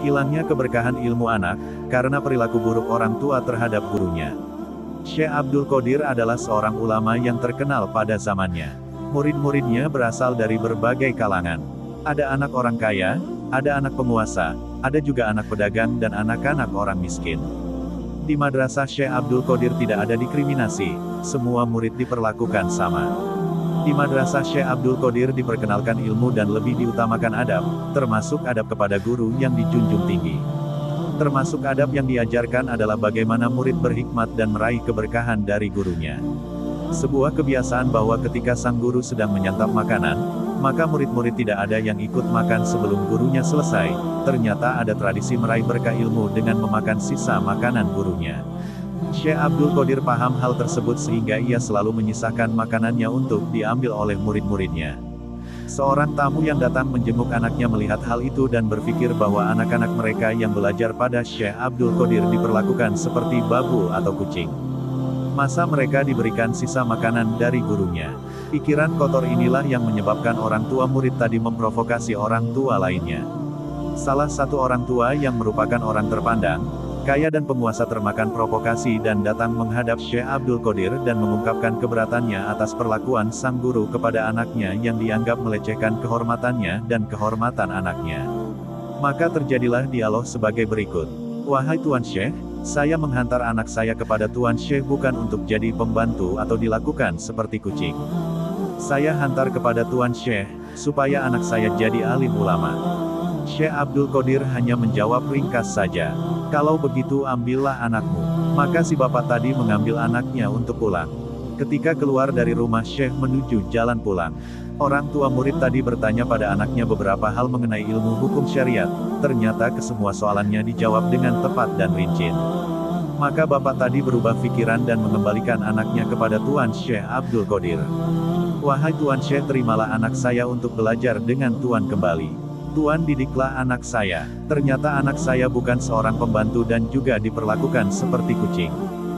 Hilangnya keberkahan ilmu anak, karena perilaku buruk orang tua terhadap gurunya. Syekh Abdul Qadir adalah seorang ulama yang terkenal pada zamannya. Murid-muridnya berasal dari berbagai kalangan. Ada anak orang kaya, ada anak penguasa, ada juga anak pedagang dan anak-anak orang miskin. Di madrasah Syekh Abdul Qadir tidak ada diskriminasi, semua murid diperlakukan sama. Di madrasah Syekh Abdul Qadir diperkenalkan ilmu dan lebih diutamakan adab, termasuk adab kepada guru yang dijunjung tinggi. Termasuk adab yang diajarkan adalah bagaimana murid berhikmat dan meraih keberkahan dari gurunya. Sebuah kebiasaan bahwa ketika sang guru sedang menyantap makanan, maka murid-murid tidak ada yang ikut makan sebelum gurunya selesai. Ternyata ada tradisi meraih berkah ilmu dengan memakan sisa makanan gurunya. Syekh Abdul Qadir paham hal tersebut sehingga ia selalu menyisakan makanannya untuk diambil oleh murid-muridnya. Seorang tamu yang datang menjenguk anaknya melihat hal itu dan berpikir bahwa anak-anak mereka yang belajar pada Syekh Abdul Qadir diperlakukan seperti babu atau kucing. Masa mereka diberikan sisa makanan dari gurunya? Pikiran kotor inilah yang menyebabkan orang tua murid tadi memprovokasi orang tua lainnya. Salah satu orang tua yang merupakan orang terpandang, kaya dan penguasa termakan provokasi dan datang menghadap Syekh Abdul Qadir dan mengungkapkan keberatannya atas perlakuan sang guru kepada anaknya yang dianggap melecehkan kehormatannya dan kehormatan anaknya. Maka terjadilah dialog sebagai berikut. Wahai Tuan Syekh, saya menghantar anak saya kepada Tuan Syekh bukan untuk jadi pembantu atau dilakukan seperti kucing. Saya hantar kepada Tuan Syekh, supaya anak saya jadi alim ulama. Syekh Abdul Qadir hanya menjawab ringkas saja. Kalau begitu ambillah anakmu. Maka si bapak tadi mengambil anaknya untuk pulang. Ketika keluar dari rumah Syekh menuju jalan pulang, orang tua murid tadi bertanya pada anaknya beberapa hal mengenai ilmu hukum syariat. Ternyata kesemua soalannya dijawab dengan tepat dan rinci. Maka bapak tadi berubah pikiran dan mengembalikan anaknya kepada Tuan Syekh Abdul Qadir. Wahai Tuan Syekh, terimalah anak saya untuk belajar dengan Tuan kembali. Tuan didiklah anak saya. Ternyata anak saya bukan seorang pembantu dan juga diperlakukan seperti kucing.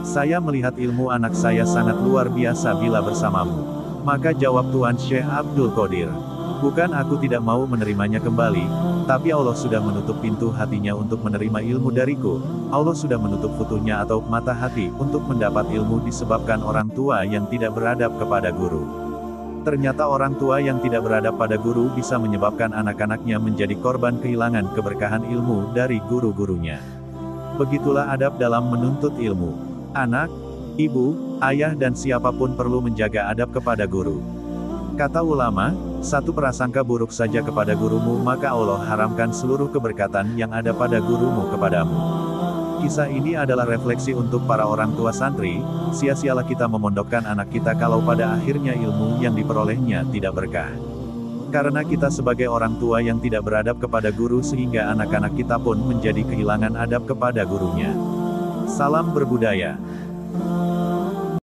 Saya melihat ilmu anak saya sangat luar biasa bila bersamamu. Maka jawab Tuan Syekh Abdul Qadir, bukan aku tidak mau menerimanya kembali, tapi Allah sudah menutup pintu hatinya untuk menerima ilmu dariku. Allah sudah menutup futuhnya atau mata hati untuk mendapat ilmu disebabkan orang tua yang tidak beradab kepada guru. Ternyata orang tua yang tidak beradab pada guru bisa menyebabkan anak-anaknya menjadi korban kehilangan keberkahan ilmu dari guru-gurunya. Begitulah adab dalam menuntut ilmu. Anak, ibu, ayah dan siapapun perlu menjaga adab kepada guru. Kata ulama, satu prasangka buruk saja kepada gurumu maka Allah haramkan seluruh keberkatan yang ada pada gurumu kepadamu. Kisah ini adalah refleksi untuk para orang tua santri, sia-sialah kita memondokkan anak kita kalau pada akhirnya ilmu yang diperolehnya tidak berkah. Karena kita sebagai orang tua yang tidak beradab kepada guru sehingga anak-anak kita pun menjadi kehilangan adab kepada gurunya. Salam berbudaya.